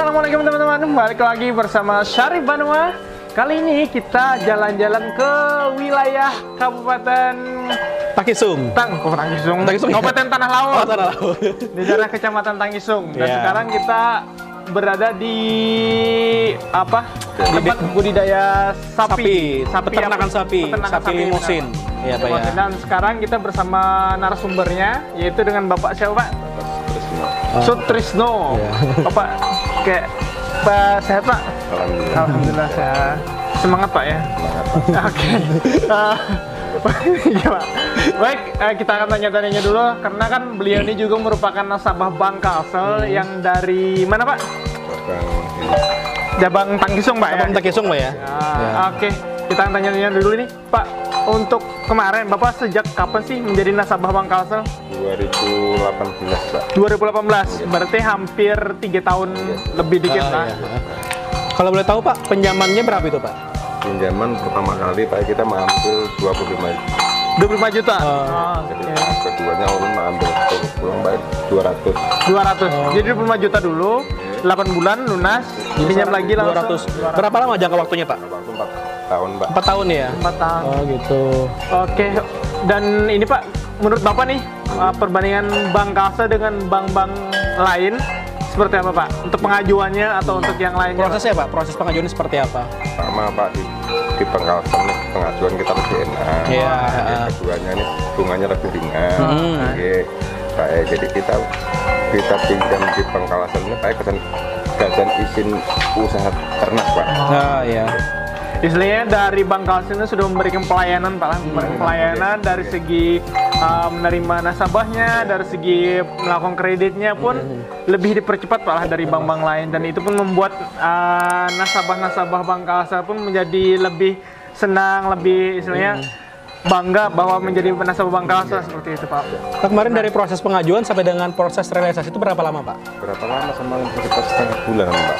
Assalamualaikum teman-teman, balik lagi bersama Syarif Banua. Kali ini kita jalan-jalan ke wilayah Kabupaten Takisung. Takisung, Kabupaten Tanah Laut. Oh, Tanah Laut. Di daerah Kecamatan Takisung. Dan Yeah. sekarang kita berada di tempat budidaya sapi. Peternakan sapi limusin. Iya, Pak ya. Dan sekarang kita bersama narasumbernya, yaitu dengan Bapak siapa, Pak? Sutrisno. Iya. Bapak kayak Pak sehat, Pak? Alhamdulillah sehat. Semangat, Pak ya. Oke. Iya, Pak. Baik, kita akan tanya-tanya dulu karena kan beliau ini juga merupakan nasabah Bank Kalsel yang dari mana, Pak? Jabang Takisung, Pak ya. Jabang Takisung, Pak ya. Ya. Oke, kita akan tanya-tanya dulu nih, Pak. Untuk kemarin, Bapak sejak kapan sih menjadi nasabah Bank Kalsel? 2018, Pak. 2018, berarti hampir 3 tahun lebih dikit lah. Iya. Kalau boleh tahu Pak, pinjamannya berapa itu Pak? Pinjaman pertama kali Pak kita mengambil 25 juta. Jadi keduanya ulun mengambil pulang Pak 200. 200. Jadi 25 juta dulu, 8 bulan lunas, pinjam lagi langsung 200. Berapa lama jangka waktunya Pak? Waktu 4 tahun Pak. 4 tahun ya? 4 tahun. Oh gitu. Oke, dan ini Pak, menurut Bapak nih, perbandingan Bank Kalsel dengan bank-bank lain seperti apa Pak? Untuk pengajuannya atau untuk yang lainnya? Prosesnya Pak, proses pengajuannya seperti apa? Sama Pak di Bank Kalsel nih pengajuan kita lebih enak. Iya. Yang keduanya nih bunganya lebih ringan. Oke. Baik, jadi kita pinjam di Bank Kalsel ini kayak kesan izin usaha ternak Pak. Nah, ya. Istilahnya dari Bank Kalsel ini sudah memberikan pelayanan Pak, pelayanan dari segi menerima nasabahnya, dari segi melakukan kreditnya pun lebih dipercepat Pak lah dari bank-bank lain, dan itu pun membuat nasabah-nasabah Bank Kalsel pun menjadi lebih senang, lebih istilahnya bangga bahwa menjadi nasabah Bank Kalsel seperti itu Pak. Nah, kemarin dari proses pengajuan sampai dengan proses realisasi itu berapa lama Pak? Berapa lama sama sekitar setengah bulan Pak?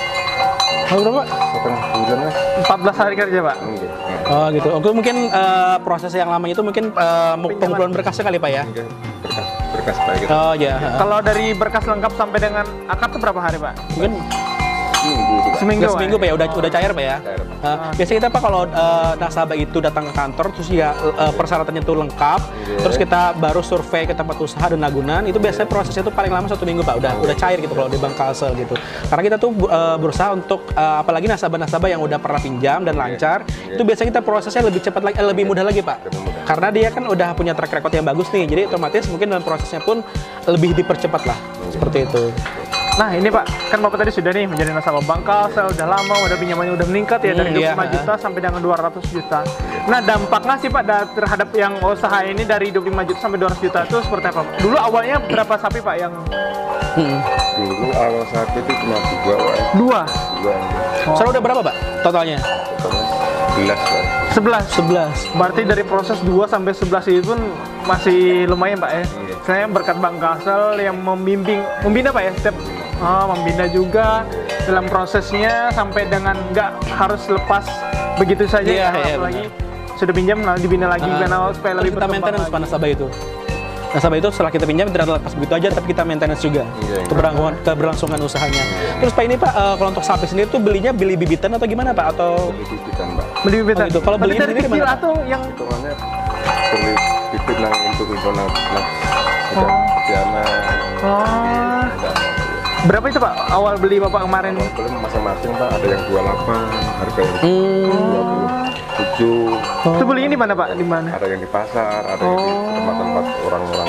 Berapa? Setengah bulan lah. 14 hari kerja Pak. Oh gitu. Oke, mungkin proses yang lama itu mungkin pengumpulan berkasnya kali Pak ya? Berkas Pak gitu. Oh ya. Kalau dari berkas lengkap sampai dengan akad itu berapa hari Pak? Mungkin Seminggu Pak ya, udah cair Pak ya. Cair, Pak. Biasanya kita Pak kalau nasabah itu datang ke kantor terus ya persyaratannya itu lengkap, terus kita baru survei ke tempat usaha dan lagunan, itu biasanya prosesnya itu paling lama 1 minggu Pak, udah cair gitu kalau di Bank Kalsel gitu. Karena kita tuh berusaha untuk apalagi nasabah-nasabah yang udah pernah pinjam dan lancar, itu biasanya kita prosesnya lebih cepat lagi, lebih mudah lagi Pak. Karena dia kan udah punya track record yang bagus nih, jadi otomatis mungkin dalam prosesnya pun lebih dipercepat lah, seperti itu. Nah ini Pak, kan Bapak tadi sudah nih menjadi nasabah Bank Kalsel, udah lama, udah pinjamannya udah meningkat ya, dari 25 juta sampai dengan 200 juta. Nah dampaknya sih Pak terhadap yang usaha ini dari 25 juta sampai 200 juta itu seperti apa Pak? Dulu awalnya berapa sapi Pak yang? Dulu awal sapi itu cuma 2 Pak. 2? Sekarang udah berapa Pak totalnya? 11 Pak. 11? Berarti dari proses 2 sampai 11 itu pun masih lumayan Pak ya? Saya berkat Bank Kalsel yang membina Pak ya, setiap membina juga dalam prosesnya sampai dengan nggak harus lepas begitu saja apalagi sudah pinjam lalu dibina lagi supaya lebih kita maintenance Pak nasabah itu. Nasabah itu setelah kita pinjam tidak lepas begitu aja, tapi kita maintenance juga keberlangsungan usahanya. Terus Pak ini Pak, kalau untuk sapi sendiri tuh beli bibitan atau gimana Pak? Atau Beli bibitan Pak. beli bibitan? gitu. Kalau beli dari sendiri kecil gimana, atau yang Hitungannya beli bibit nang untuk sudah diana. Berapa itu Pak awal beli Bapak kemarin? Awal beli masing-masing Pak, ada yang 28, harga yang 27. Itu belinya di mana Pak? Di mana? Ada yang di pasar, ada yang di tempat-tempat orang-orang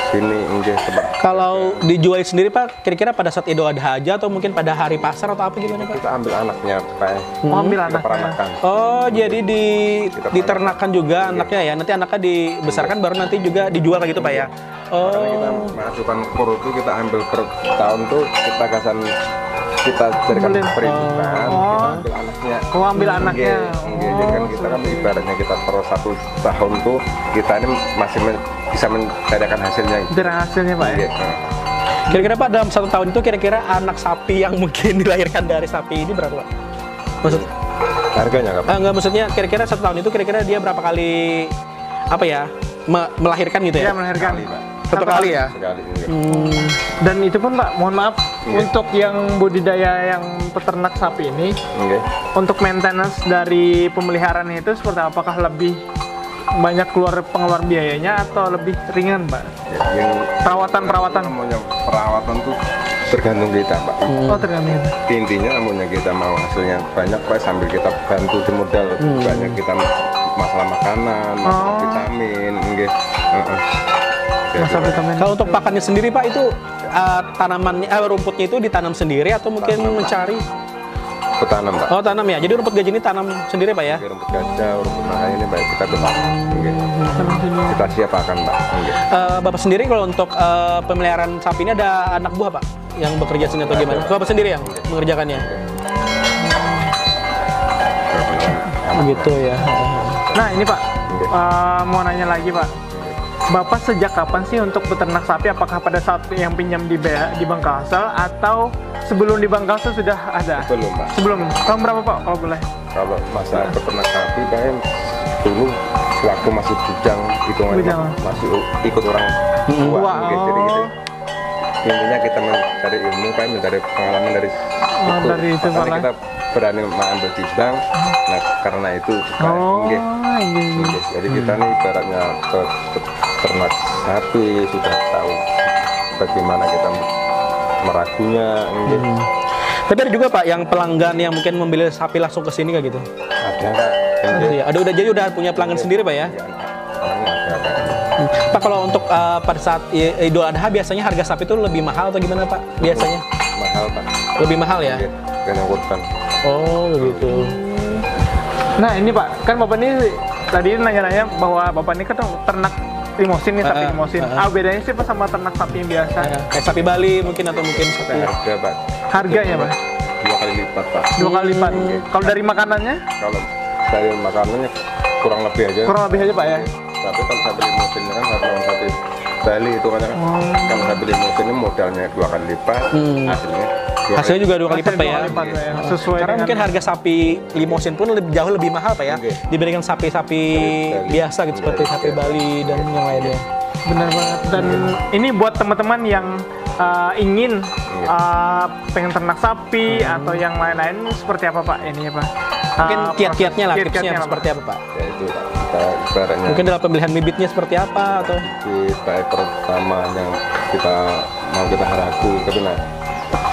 sini enggak Pak. kalau dijual sendiri Pak, kira-kira pada saat Idul Adha aja atau mungkin pada hari pasar atau apa gimana Pak? Kita ambil anaknya Pak. Ambil Kita anaknya. peranakan. Oh, jadi diternakan juga anaknya ya. Nanti anaknya dibesarkan baru nanti juga dijual gitu Pak ya. Karena kita Oh. mengajukan kur itu kita ambil per tahun tuh kita kita jadikan perhitungan, kita ambil anaknya. Oh, ambil anaknya. Jadi kan kita kan ibaratnya kita per 1 tahun tuh kita ini masih bisa mencarikan hasilnya. Dari hasilnya Pak ya? Iya. Kira-kira Pak dalam 1 tahun itu kira-kira anak sapi yang mungkin dilahirkan dari sapi ini berapa Pak? Maksud Harganya nggak? enggak, maksudnya kira-kira 1 tahun itu kira-kira dia berapa kali apa ya? Melahirkan gitu ya? Iya, melahirkan. Kali, Pak. Satu kali ya? Sekali. Nggih. Dan itu pun Pak, mohon maaf untuk yang budidaya yang peternak sapi ini, Nggih. untuk maintenance dari pemeliharaan itu seperti apakah lebih banyak pengeluar biayanya atau lebih ringan Pak? Yang Perawatan. namanya perawatan tuh tergantung kita, Pak. Oh tergantung. Intinya namanya kita mau hasilnya banyak, Pak, sambil kita bantu di modal banyak, kita masalah makanan, masalah vitamin, nggih. Masa vitamin. Kalau untuk pakannya sendiri Pak itu tanamannya rumputnya itu ditanam sendiri atau mungkin mencari? Petanam, Pak. Oh tanam ya. Jadi rumput gajah ini tanam sendiri Pak ya? Rumput gajah, rumput naga ini baik kita betanam. Nggih. Kita siapkan, Pak. Nggih. Bapak sendiri kalau untuk pemeliharaan sapi ini ada anak buah Pak yang bekerja sini atau gimana? Bapak sendiri yang mengerjakannya? Begitu ya. Nah ini Pak, mau nanya lagi Pak. Bapak sejak kapan sih untuk beternak sapi? Apakah pada saat yang pinjam di Bangkalsel atau sebelum di Bangkalsel sudah ada? Belum, Pak. Sebelum. Tahun berapa Pak kalau boleh? Kalau masa peternak sapi, Pak, dulu waktu masih bujang, hitungannya Bujang. masih ikut orang tua. Wah, Nggih. Jadi intinya kita mencari ilmu, kan, mencari pengalaman dari itu. dari itu, Makanya Pak. kita berani mengambil bidang. Nah, karena itu, Pak, nggih. Iya. Nggih. Jadi kita nih ibaratnya ternak sapi, sudah tahu bagaimana kita meragunya. Nggih. Tapi ada juga Pak yang pelanggan yang mungkin membeli sapi langsung ke sini kayak gitu. Ada, Kak. Gitu ya. Udah jadi udah punya pelanggan sendiri Pak ya. Ya, ada, Kak. Pak kalau untuk pada saat Idul Adha biasanya harga sapi itu lebih mahal atau gimana Pak? Biasanya Mahal, Pak. lebih mahal ya? Nggih. Kena kurban. Oh begitu. Nah ini Pak, kan Bapak ini tadi nanya-nanya bahwa Bapak ini kan ternak limosin nih, sapi limosin. Bedanya sih Pak sama ternak sapi yang biasa? Kayak sapi Bali mungkin atau mungkin sapi. Harga, Pak. Harganya Pak? 2 kali lipat, Pak. 2 kali lipat. Kalau dari makanannya? Kalau dari makanannya kurang lebih aja. Kurang lebih aja Pak ya? Tapi kalau sapi limusin kan harga sapi Bali itu kan, kalau sapi limusin ini modalnya 2 kali lipat, Hasilnya juga 2 kali lipat Pak ya? Hasilnya 2 kali lipat, ya. Sesuai Karena dengan mungkin harga sapi limosin pun jauh lebih mahal Pak ya, Oke. dibandingkan sapi-sapi Bali. biasa gitu seperti sapi Bali dan yang lainnya. benar banget. Dan ini buat teman-teman yang ingin pengen ternak sapi atau yang lain-lain seperti apa Pak ini ya Pak? Mungkin kiat-kiatnya lah, kiat-kiatnya tipsnya lah, seperti apa Pak? Ya itu, Pak. Kita ibaratnya Mungkin dalam pemilihan bibitnya seperti apa atau? kita pertama yang kita mau kita haraku, tapi nah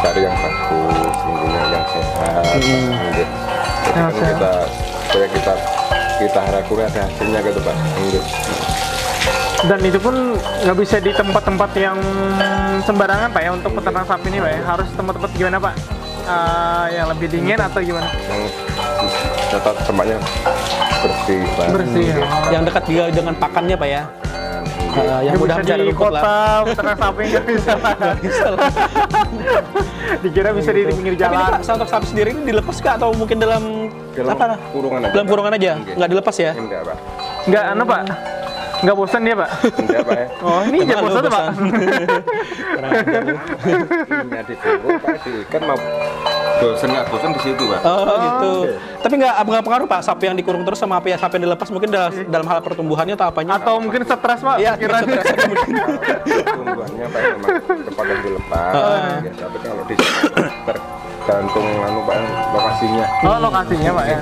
cari yang bagus, intinya yang sehat. Nggih. Jadi Yang kan sehat. kita supaya kita haraku ada hasilnya gitu, Pak. Nggih. Dan itu pun nggak bisa di tempat-tempat yang sembarangan Pak ya untuk peternak sapi ini Pak ya? Harus tempat-tempat gimana Pak? Yang lebih dingin atau gimana? Yang tetap tempatnya bersih, Pak. Bersih ya. Yang dekat juga dengan pakannya Pak ya? Yang Nggak mudah bisa mencari di rumput lah. kota peternak sapi nggak bisa Pak. Dikira bisa di pinggir Tapi ini jalan. Pak, untuk sapi sendiri ini dilepas kah atau mungkin dalam apa? kurungan aja. Dalam kurungan aja, Nggih. nggak dilepas ya? Enggak, Pak. Nggak anu Pak? Nggak bosan dia Pak? Enggak, Pak. Oh ini jangan bosan tuh Pak? Ini di kurung, Pak, diikat mau bosan nggak bosan di situ, Pak. Oh gitu. Tapi nggak pengaruh Pak sapi yang dikurung terus sama sapi yang dilepas mungkin dalam hal pertumbuhannya atau apanya? Atau mungkin stres Pak? Iya, pikiran. stres aja mungkin. Tumbuhannya, Pak, memang tempat yang dilepas. Ya, tapi kalau di tergantung anu, Pak, lokasinya. Oh lokasinya Pak ya?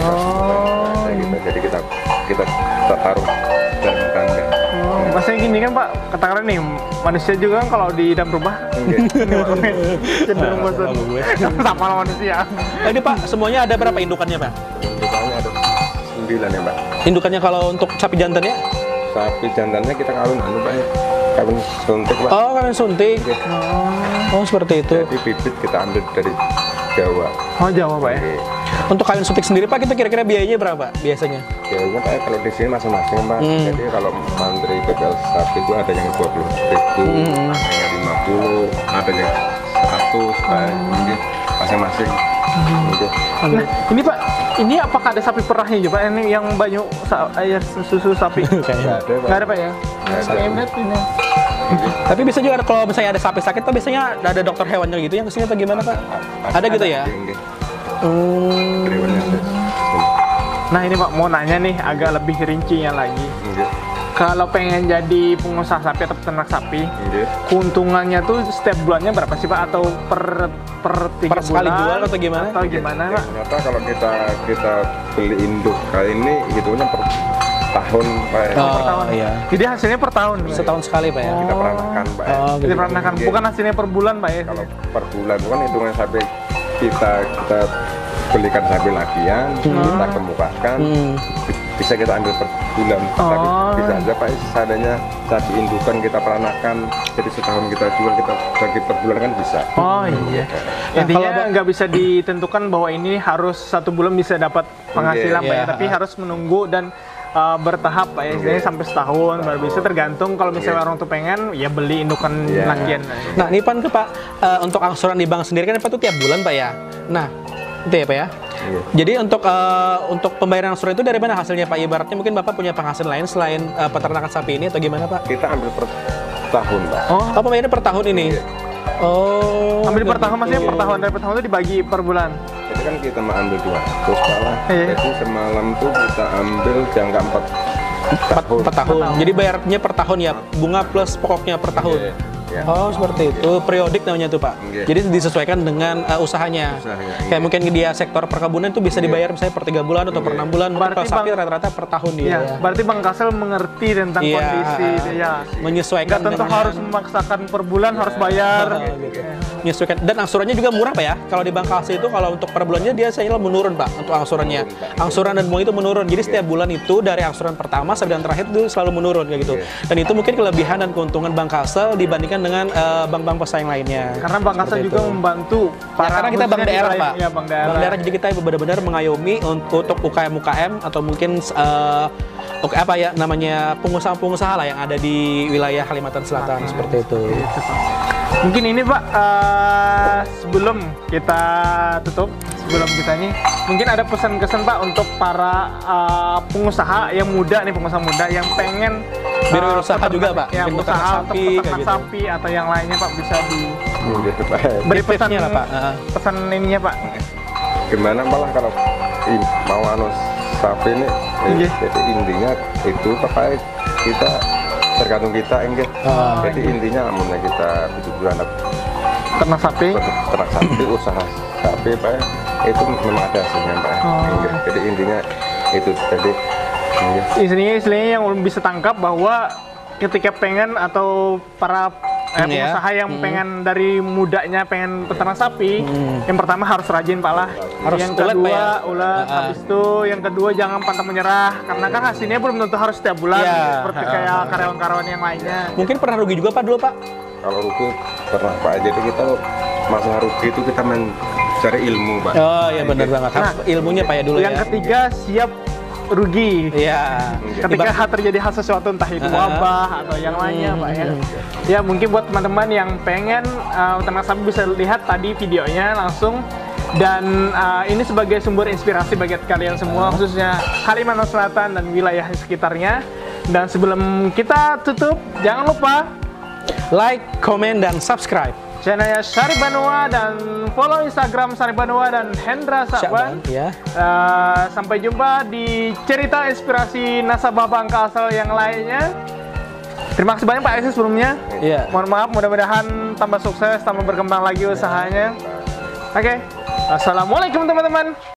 Oh. Jadi kita taruh dalam kandang. Oh, maksudnya gini kan Pak, katakanlah nih manusia juga kan kalau di dalam rumah cenderung bosan sama manusia. Ini Pak, semuanya ada berapa indukannya Pak? Indukannya ada 9 ya, Pak. Indukannya kalau untuk sapi jantannya? Sapi jantannya kita kawin anu, Pak, ya. Kawin suntik, Pak. Oh, kalian suntik. Oke. Oh, seperti itu. Jadi bibit kita ambil dari Jawa. Oh Jawa Pak ya? Oke. Untuk kawin suntik sendiri Pak, kita kira-kira biayanya berapa biasanya? Biasanya, Pak, kalau di sini masing-masing, Pak. Jadi kalau mantri begal sapi itu ada yang 20.000, ada yang 50, ada yang 100, Pak. Mungkin masing-masing. Mungkin. Nah, ini Pak, ini apakah ada sapi perahnya juga Pak? Ini yang banyak air susu sapi? Kayaknya. Nggak ada, Pak. Nggak ada Pak ya? Nggak ada. Saya lihat ini. Tapi bisa juga ada, kalau misalnya ada sapi sakit tuh biasanya ada dokter hewannya gitu yang kesini atau gimana Pak? Ada gitu ya? Mungkin. Hmm. Hewannya ada. Nah ini Pak, mau nanya nih agak lebih rincinya lagi. Mungkin. kalau pengen jadi pengusaha sapi atau peternak sapi, Nggih. keuntungannya tuh setiap bulannya berapa sih Pak? Atau per 3 Per sekali bulan? jual atau gimana? Atau gimana Pak? Ternyata kalau kita beli induk kali ini hitungnya per tahun, Pak. Oh, tahun. iya. Jadi hasilnya per tahun. Pak? Setahun sekali Pak ya. Kita peranakan, Pak. Oh, Jadi peranakan, bukan hasilnya per bulan Pak ya? Kalau per bulan itu kan hitungan sampai kita belikan sapi lagian, kita kemukakan, bisa kita ambil per bulan. Tapi bisa aja Pak, seadanya sapi indukan kita peranakan, jadi setahun kita jual, kita bagi per bulan kan bisa. Oh iya. Nah, Intinya kalau nggak bisa ditentukan bahwa ini harus 1 bulan bisa dapat penghasilan Pak ya, Iya. tapi harus menunggu dan bertahap Pak ya, istilahnya sampai setahun baru bisa, tergantung kalau misalnya orang tuh pengen ya beli indukan Iya. lagian. Nah, ini Pan ke Pak, untuk angsuran di bank sendiri kan Pak tuh tiap bulan Pak ya. Nah, itu ya Pak ya. Iya. Jadi untuk pembayaran angsuran itu dari mana hasilnya Pak? Ibaratnya mungkin Bapak punya penghasilan lain selain peternakan sapi ini atau gimana Pak? Kita ambil per tahun, Pak. Oh, Oh, pembayarannya per tahun ini. Iya. Oh. ambil per tahun, maksudnya begitu. per tahun, dari per tahun itu dibagi per bulan. Jadi kan kita mau ambil 200 Pak lah. Iya. Jadi semalam tuh kita ambil jangka 4 tahun. Per tahun. Jadi bayarnya per tahun ya, bunga plus pokoknya per tahun. Iya. Ya. Oh, seperti itu. Periodik namanya tuh, Pak. Iya. Jadi disesuaikan dengan usahanya. Usahanya, Kayak iya. mungkin dia sektor perkebunan itu bisa dibayar misalnya per 3 bulan atau per 6 bulan. Mungkin Berarti kalau sapi Bang- rata-rata per tahun dia. Iya, berarti Bang Kasel mengerti tentang Iya. kondisi ya. Menyesuaikan Nggak tentu dengan- harus memaksakan per bulan harus bayar. gitu. Menyesuaikan, dan angsurannya juga murah Pak ya. Kalau di Bank Kalsel itu kalau untuk per bulannya dia saya menurun Pak untuk angsurannya. Angsuran dan bunga itu menurun. Jadi setiap bulan itu dari angsuran pertama sampai dan terakhir itu selalu menurun kayak gitu. Dan itu mungkin kelebihan dan keuntungan Bank Kalsel dibandingkan dengan bank-bank pesaing lainnya. Karena Bang Kasel Seperti juga itu. membantu Ya, karena kita bank khususnya di daerah wilayah- Pak. Iya, bank daerah. Bank daerah, jadi kita benar-benar mengayomi untuk UKM-UKM atau mungkin apa ya namanya pengusaha-pengusaha lah yang ada di wilayah Kalimantan Selatan seperti itu. Mungkin ini Pak, sebelum kita tutup, sebelum kita ini, mungkin ada pesan-kesan Pak untuk para pengusaha yang muda nih, pengusaha muda yang pengen Berwirausaha peternak- juga, Pak. ya, Mungkin usaha peternak untuk sapi, peternak kayak gitu. sapi atau yang lainnya Pak, bisa Gitu, Pak. beri pesan Tips-tipsnya lah, Pak. pesan ininya Pak. Gimana malah kalau mau anu sapi ini, Iya. jadi intinya itu Pak, kita tergantung kita enggak. Jadi intinya amunnya kita butuh anak Peternak sapi. ternak sapi, usaha sapi Pak, itu memang ada hasilnya Pak. Enggak. Jadi intinya itu tadi. Enggak. Istilahnya yang belum bisa tangkap bahwa ketika pengen atau para Ya. pengusaha yang pengen dari mudanya pengen peternak sapi, yang pertama harus rajin Pak lah. Harus yang ulet, kedua Pak, ya? ulet, habis itu yang kedua jangan pantang menyerah karena kan hasilnya belum tentu harus setiap bulan Ya. seperti kayak karyawan-karyawan yang lainnya. Mungkin pernah rugi juga Pak dulu Pak? Kalau rugi pernah Pak, jadi kita masalah rugi itu kita mencari ilmu Pak. Oh iya benar banget. Harus Nah, ilmunya Pak ya dulu Yang ya. ketiga siap rugi. Iya. Ketika terjadi hal sesuatu entah itu wabah atau yang lainnya Pak ya. Ya mungkin buat teman-teman yang pengen ternak sapi bisa lihat tadi videonya langsung, dan ini sebagai sumber inspirasi bagi kalian semua khususnya Kalimantan Selatan dan wilayah sekitarnya. Dan sebelum kita tutup, jangan lupa Like, komen, dan subscribe. channelnya Syarif Banua dan follow Instagram Syarif Banua dan Hendra Sakban. Ya. Sampai jumpa di cerita inspirasi nasabah Bank Kalsel yang lainnya. Terima kasih banyak Pak Esi sebelumnya. Iya. Mohon maaf, mudah-mudahan tambah sukses, tambah berkembang lagi usahanya. Oke. Assalamualaikum teman-teman.